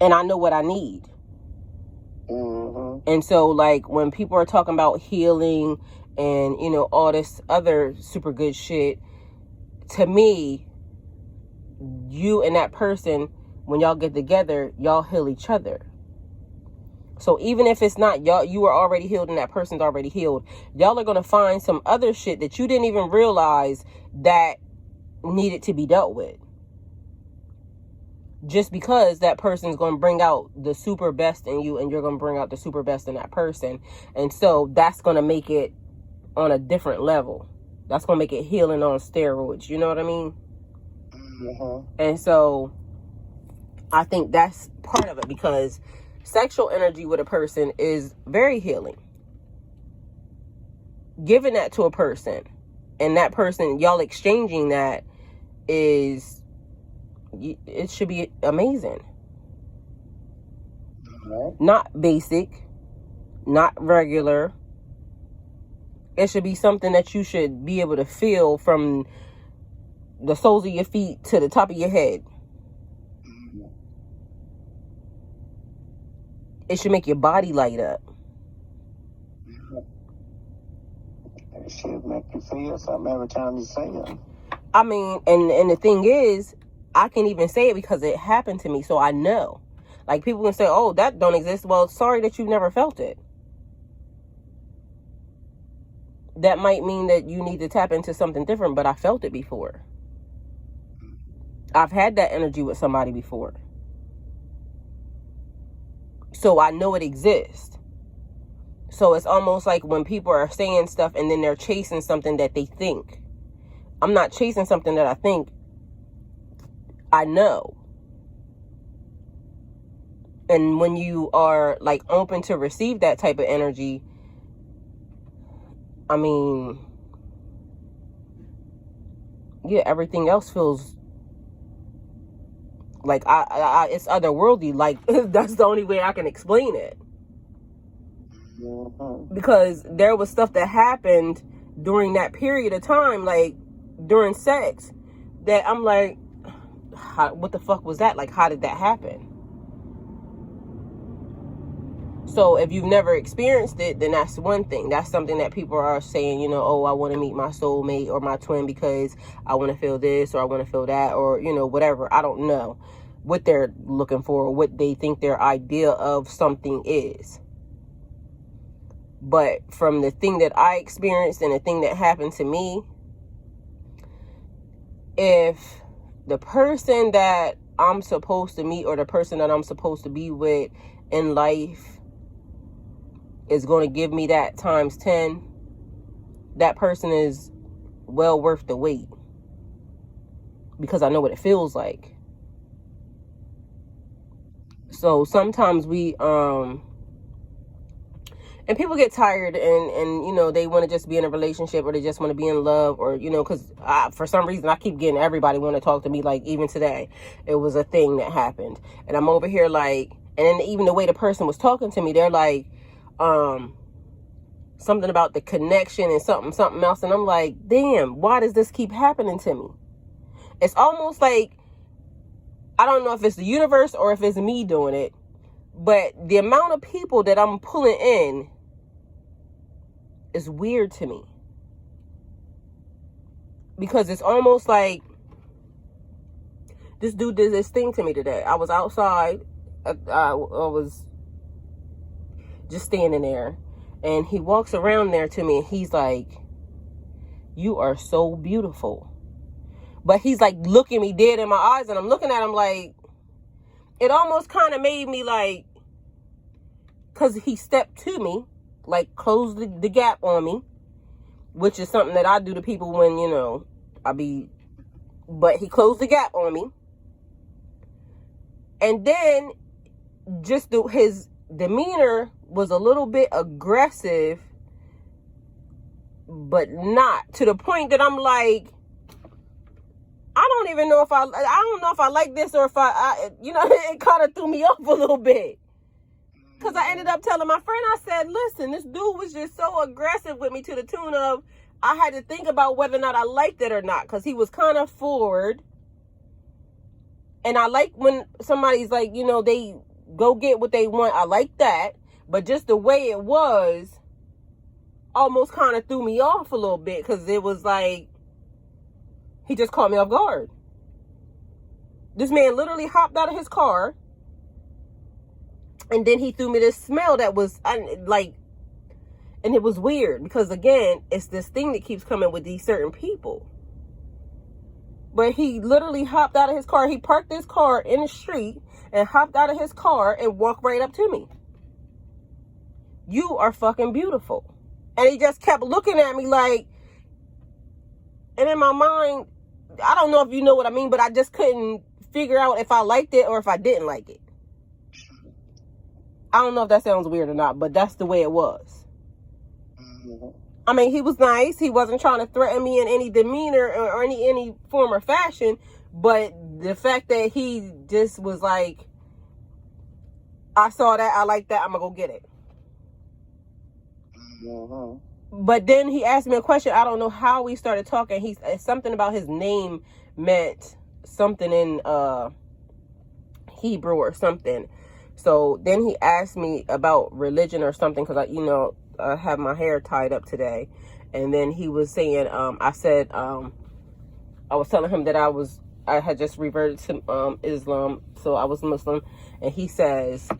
And I know what I need. And so, like, when people are talking about healing and, you know, all this other super good shit, to me, you and that person, when y'all get together, y'all heal each other. So even if it's not y'all, you are already healed and that person's already healed, y'all are going to find some other shit that you didn't even realize that needed to be dealt with. Just because that person's going to bring out the super best in you and you're going to bring out the super best in that person. And so that's going to make it on a different level. That's going to make it healing on steroids. You know what I mean? And so I think that's part of it, because sexual energy with a person is very healing. Giving that to a person and that person, y'all exchanging that, is, it should be amazing. Not basic, not regular. It should be something that you should be able to feel from the soles of your feet to the top of your head. It should make your body light up. It should make you feel something every time you say it. I mean, and the thing is, I can even say it because it happened to me, so I know. Like, people can say, oh, that don't exist. Well, sorry that you've never felt it. That might mean that you need to tap into something different, but I felt it before. I've had that energy with somebody before. So I know it exists. So it's almost like when people are saying stuff and then they're chasing something that they think. I'm not chasing something that I think. I know. And when you are, like, open to receive that type of energy, I mean, yeah, everything else feels like it's otherworldly. Like, that's the only way I can explain it. Because there was stuff that happened during that period of time, like during sex, that I'm like, what the fuck was that? Like, how did that happen? So if you've never experienced it, then that's one thing. That's something that people are saying, you know, oh, I want to meet my soulmate or my twin because I want to feel this or I want to feel that, or, you know, whatever. I don't know what they're looking for or what they think their idea of something is. But from the thing that I experienced and the thing that happened to me, if the person that I'm supposed to meet or the person that I'm supposed to be with in life is going to give me that times 10, that person is well worth the wait, because I know what it feels like. So sometimes we and people get tired and you know, they want to just be in a relationship, or they just want to be in love, or, you know, because for some reason I keep getting everybody want to talk to me. Like, even today it was a thing that happened, and I'm over here like, and then even the way the person was talking to me, they're like, something about the connection and something else, and I'm like, damn, why does this keep happening to me? It's almost like, I don't know if it's the universe or if it's me doing it, but the amount of people that I'm pulling in is weird to me, because it's almost like this dude did this thing to me today. I was outside, I was just standing there, and he walks around there to me and he's like, you are so beautiful. But he's like looking me dead in my eyes, and I'm looking at him like, it almost kind of made me like, because he stepped to me, like closed the gap on me, which is something that I do to people when, you know, but he closed the gap on me. And then just his demeanor was a little bit aggressive, but not to the point that I'm like, I don't even know if I don't know if I like this, or if I you know, it kind of threw me off a little bit. Because I ended up telling my friend, I said, listen, this dude was just so aggressive with me to the tune of, I had to think about whether or not I liked it or not. Because he was kind of forward. And I like when somebody's like, you know, they go get what they want. I like that. But just the way it was almost kind of threw me off a little bit, because it was like, he just caught me off guard. This man literally hopped out of his car, and then he threw me this smell that was like, and it was weird, because again, it's this thing that keeps coming with these certain people. But he literally hopped out of his car. He parked his car in the street and hopped out of his car and walked right up to me. You are fucking beautiful. And he just kept looking at me like, and in my mind, I don't know if you know what I mean, but I just couldn't figure out if I liked it or if I didn't like it. I don't know if that sounds weird or not, but that's the way it was. I mean, he was nice. He wasn't trying to threaten me in any demeanor or any form or fashion. But the fact that he just was like, I saw that, I like that, I'm going to go get it. But then he asked me a question. I don't know how we started talking. Something about his name meant something in Hebrew or something. So then he asked me about religion or something, because I have my hair tied up today. And then he was saying, I said, I was telling him that I had just reverted to Islam, so I was Muslim. And he says,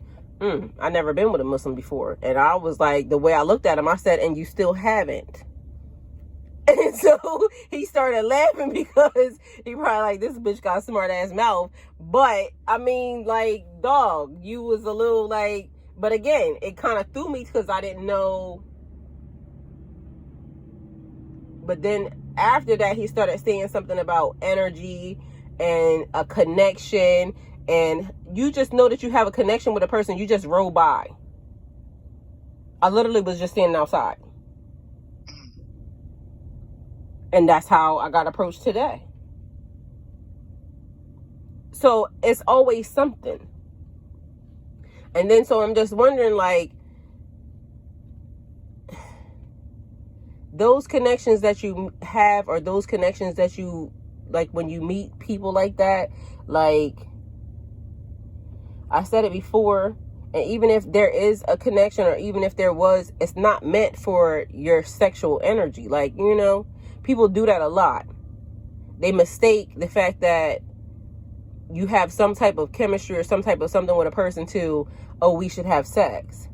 I never been with a Muslim before. And I was like, the way I looked at him, I said, and you still haven't. And so he started laughing, because he probably like, this bitch got a smart ass mouth. But I mean, like, dog, you was a little like, but again, it kind of threw me, because I didn't know. But then after that, he started saying something about energy and a connection. And you just know that you have a connection with a person. You just roll by. I literally was just standing outside. And that's how I got approached today. So it's always something. And then so I'm just wondering, like, those connections that you have, or those connections that you, like, when you meet people like that, like, I said it before, and even if there is a connection, or even if there was, it's not meant for your sexual energy. Like, people do that a lot. They mistake the fact that you have some type of chemistry or some type of something with a person to, oh, we should have sex.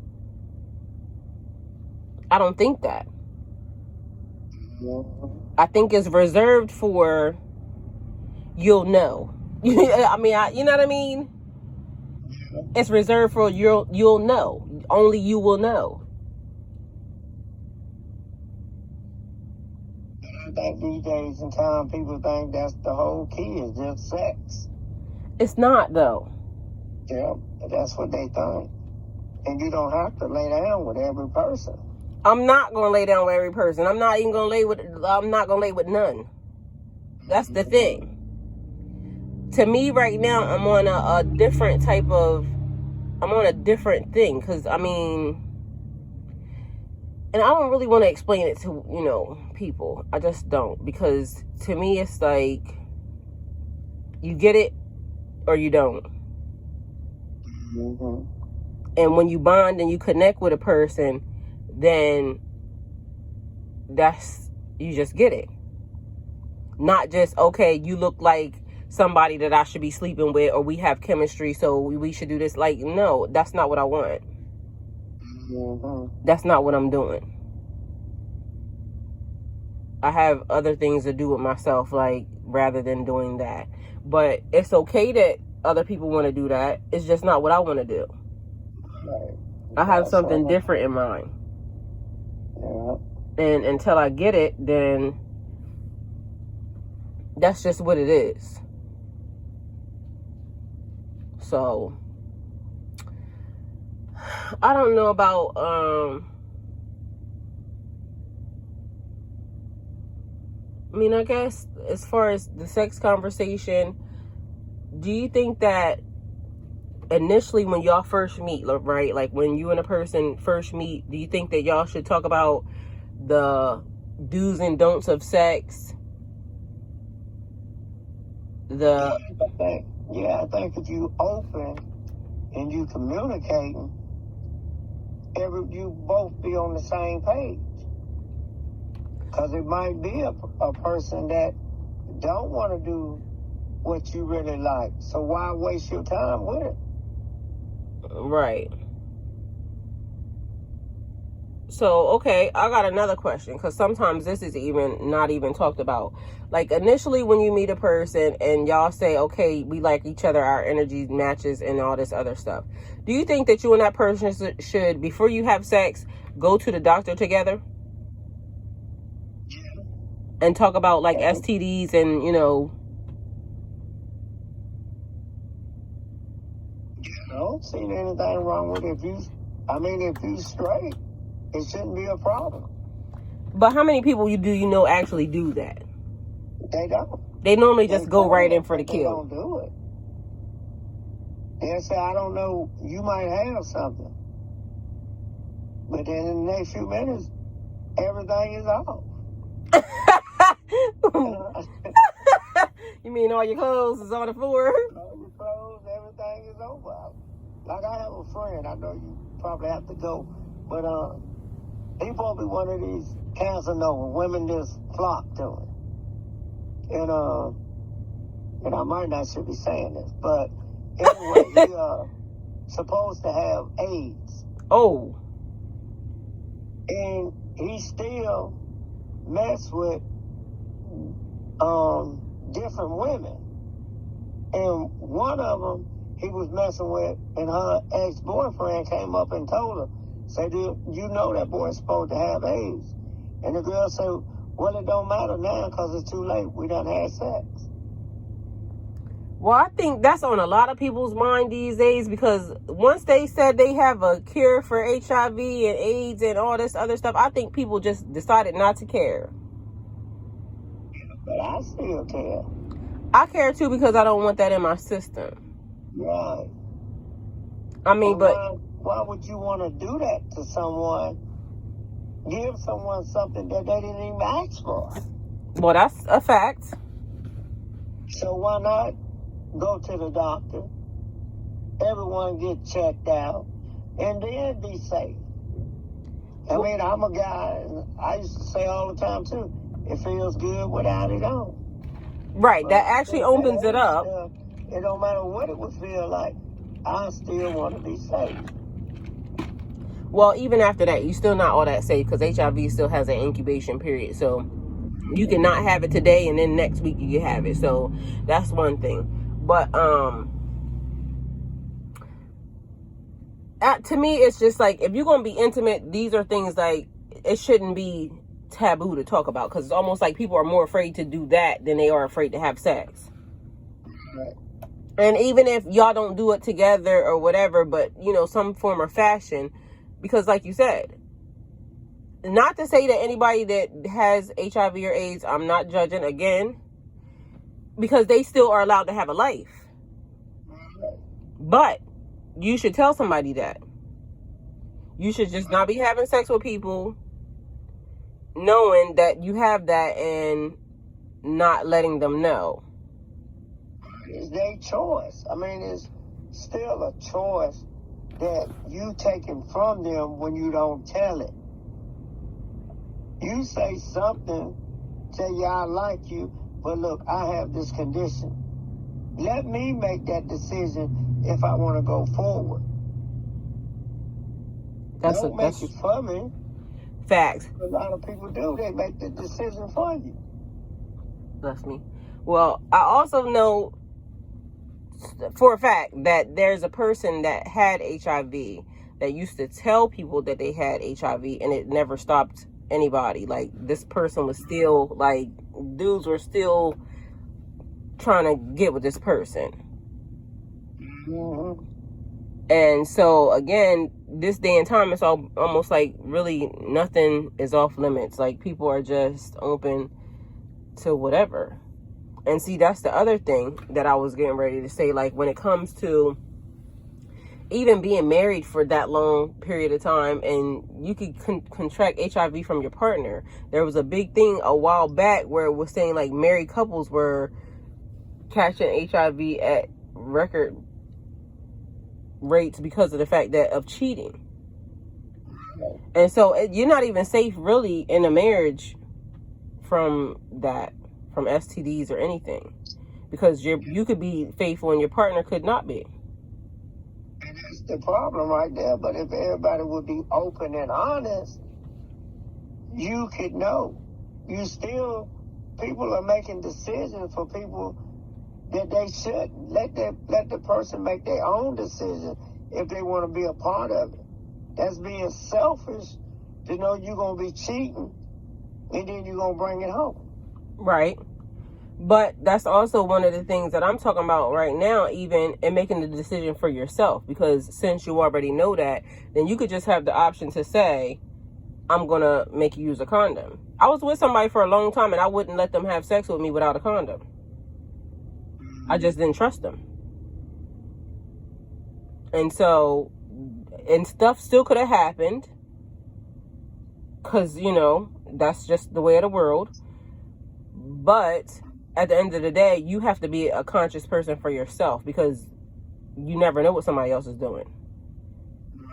I don't think that. I think it's reserved for, you'll know. I mean, you know what I mean? It's reserved for you'll know. Only you will know. I think these days and time, people think that's the whole key, is just sex. It's not, though. Yeah, that's what they think. And you don't have to lay down with every person. I'm not gonna lay down with every person. I'm not gonna lay with none. That's the thing. To me right now, I'm on a different type of, I'm on a different thing. Because, I mean, and I don't really want to explain it to, people. I just don't. Because to me, it's like, you get it or you don't. And when you bond and you connect with a person, then you just get it. Not just, okay, you look like somebody that I should be sleeping with, or we have chemistry, so we should do this. Like, no, that's not what I want. That's not what I'm doing. I have other things to do with myself, like, rather than doing that. But it's okay that other people want to do that. It's just not what I want to do. Right. I have something different in mind. Yeah. And until I get it, then that's just what it is. So, I don't know about, I mean, I guess as far as the sex conversation, do you think that initially when y'all first meet, right, like when you and a person first meet, do you think that y'all should talk about the do's and don'ts of sex? Yeah, I think if you open and you communicating, you both be on the same page. Because it might be a person that don't want to do what you really like. So why waste your time with it? Right. So, okay, I got another question, because sometimes this is not even talked about. Like, initially when you meet a person and y'all say, okay, we like each other, our energy matches and all this other stuff. Do you think that you and that person should, before you have sex, go to the doctor together? And talk about, like, STDs and, I don't see anything wrong with it. If you straight, it shouldn't be a problem. But how many people do you know actually do that? They don't. They normally just go right in for the They kill. don't do it. They say, I don't know, you might have something. But then in the next few minutes, everything is off. You mean all your clothes is on the floor? All your clothes, everything is over. Like, I have a friend, I know you probably have to go, but he probably one of these Casanova women just flock to him. And I might not should be saying this, but anyway, he supposed to have AIDS. Oh. And he still mess with different women. And one of them he was messing with, and her ex-boyfriend came up and told her, said, you know that boy's supposed to have AIDS. And the girl said, well, it don't matter now because it's too late. We done had sex. Well, I think that's on a lot of people's mind these days, because once they said they have a cure for HIV and AIDS and all this other stuff, I think people just decided not to care. But I still care. I care too, because I don't want that in my system. Right. I mean, but why would you want to do that to someone? Give someone something that they didn't even ask for. Well, that's a fact. So why not go to the doctor, everyone get checked out, and then be safe? I mean, I'm a guy, and I used to say all the time too, it feels good without it on. Right, but that actually opens it up. It don't matter what it would feel like, I still want to be safe. Well, even after that, you're still not all that safe, because HIV still has an incubation period. So you cannot have it today and then next week you can have it. So that's one thing. But to me, it's just like, if you're going to be intimate, these are things like, it shouldn't be taboo to talk about, because it's almost like people are more afraid to do that than they are afraid to have sex. Right. And even if y'all don't do it together or whatever, but some form of fashion, because like you said, not to say that anybody that has HIV or AIDS, I'm not judging again, because they still are allowed to have a life. But you should tell somebody that. You should just not be having sex with people knowing that you have that and not letting them know. It's their choice. I mean, it's still a choice that you taking from them when you don't tell it. You say something, say, yeah, I like you, but look, I have this condition. Let me make that decision if I want to go forward. Don't make it for me. Facts. A lot of people do. They make the decision for you. Bless me. Well, I also know for a fact that there's a person that had HIV that used to tell people that they had HIV, and it never stopped anybody. Like, this person was still, like, dudes were still trying to get with this person. Mm-hmm. And so, again, this day and time, it's almost like really nothing is off limits. Like, people are just open to whatever. And see, that's the other thing that I was getting ready to say. Like, when it comes to even being married for that long period of time, and you could contract HIV from your partner. There was a big thing a while back where it was saying, like, married couples were catching HIV at record rates because of the fact that of cheating. And so you're not even safe really in a marriage from that, from STDs or anything, because you could be faithful and your partner could not be. And that's the problem right there. But if everybody would be open and honest, you could know. People are making decisions for people that they should let the person make their own decision if they want to be a part of it. That's being selfish to know you're going to be cheating and then you're going to bring it home. Right. But that's also one of the things that I'm talking about right now, even in making the decision for yourself. Because since you already know that, then you could just have the option to say, I'm going to make you use a condom. I was with somebody for a long time and I wouldn't let them have sex with me without a condom. I just didn't trust them. And so, and stuff still could have happened. Because, that's just the way of the world. But at the end of the day, you have to be a conscious person for yourself, because you never know what somebody else is doing.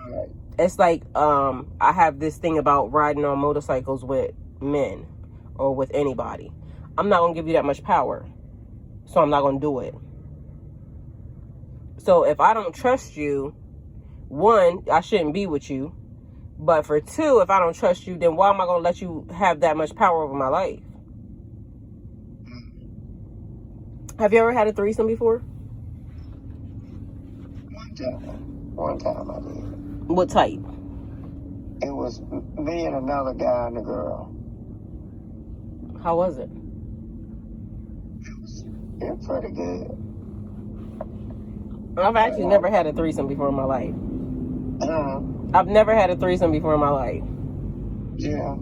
Right. It's like, I have this thing about riding on motorcycles with men or with anybody. I'm not going to give you that much power. So I'm not going to do it. So if I don't trust you, one, I shouldn't be with you. But for two, if I don't trust you, then why am I going to let you have that much power over my life? Have you ever had a threesome before? One time I did. What type? It was me and another guy and a girl. How was it? It was pretty good. I've actually never had a threesome before in my life. Uh, I've never had a threesome before in my life. yeah.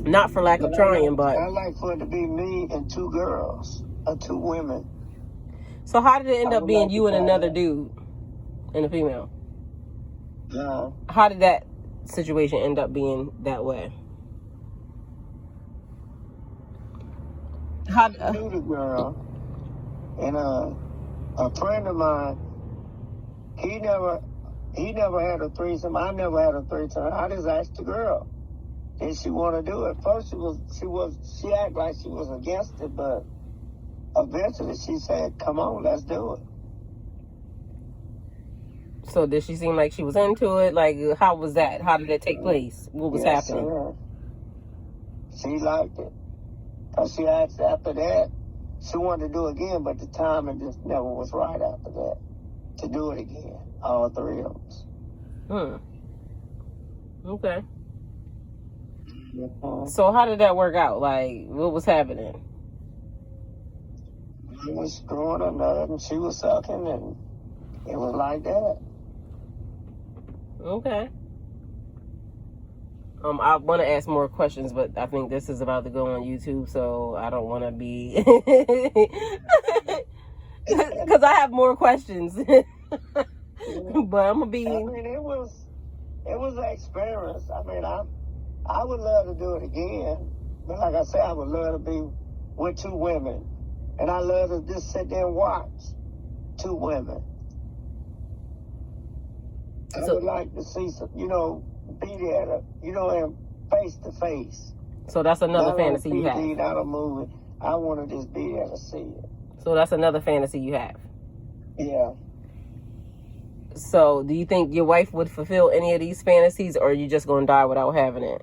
Not for lack of trying, but... I like for it to be me and two girls, or two women. So how did it end up being you and another dude and a female? How did that situation end up being that way? I knew the girl, and a friend of mine, he never had a threesome. I never had a threesome. I just asked the girl, did she want to do it? First, she acted like she was against it, but eventually she said, "Come on, let's do it." So did she seem like she was into it? Like, how was that? How did it take place? What was happening? Sir. She liked it. Cause she asked after that, she wanted to do it again, but the timing just never was right after that to do it again. All three of us. Okay. Mm-hmm. So how did that work out? Like, what was happening? I was screwing her nut and she was sucking, and it was like that. Okay. I want to ask more questions, but I think this is about to go on YouTube, so I don't want to be... Because I have more questions. But I'm going to be... I mean, it was an experience. I mean, I would love to do it again. But like I said, I would love to be with two women. And I love to just sit there and watch two women. I would like to see some, be there, and face to face. So that's another fantasy you have. Not a movie. I want to just be there to see it. So that's another fantasy you have. Yeah. So do you think your wife would fulfill any of these fantasies, or are you just going to die without having it?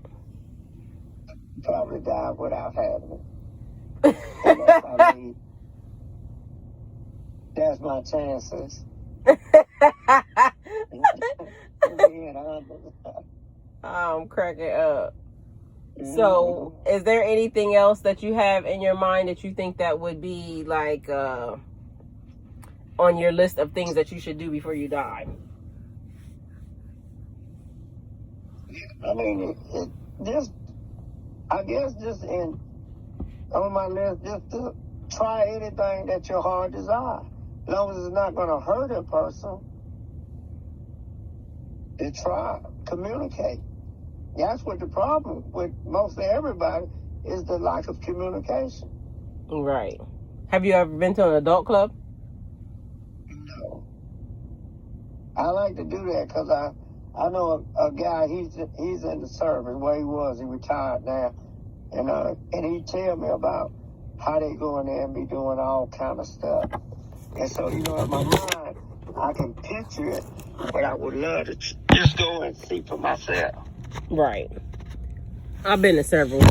Probably die without having it. I mean, that's my chances. I'm cracking up. So, is there anything else that you have in your mind that you think that would be like on your list of things that you should do before you die? I mean, I guess just on my list, just to try anything that your heart desires. As long as it's not going to hurt a person, to try, communicate. That's what the problem with mostly everybody is, the lack of communication. Right. Have you ever been to an adult club? I like to do that because I know a guy. He's in the service where he was. He retired now, and he tell me about how they go in there and be doing all kind of stuff. And so, in my mind, I can picture it, but I would love to just go and see for myself. Right. I've been to several.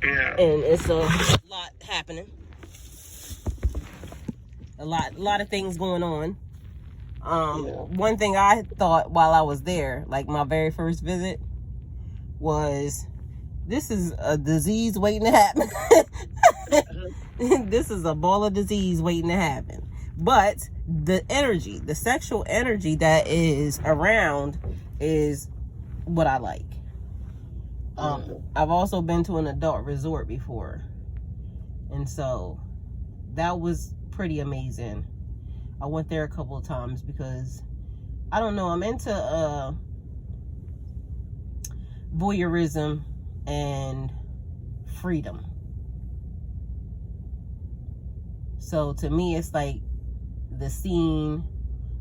Yeah. And it's a lot happening. A lot of things going on. One thing I thought while I was there, like my very first visit, was this is a disease waiting to happen. This is a ball of disease waiting to happen. But the energy, the sexual energy that is around is what I like. I've also been to an adult resort before. And so that was pretty amazing. I went there a couple of times because, I don't know, I'm into voyeurism and freedom. So to me, it's like the scene,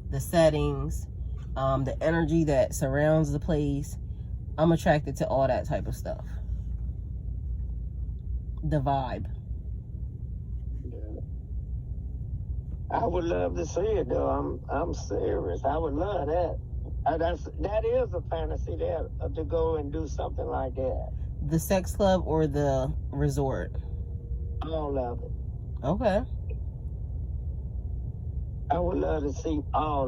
the settings, the energy that surrounds the place. I'm attracted to all that type of stuff. The vibe. I would love to see it, though. I'm serious. I would love that. That is a fantasy there, to go and do something like that. The sex club or the resort? All of it. Okay. I would love to see all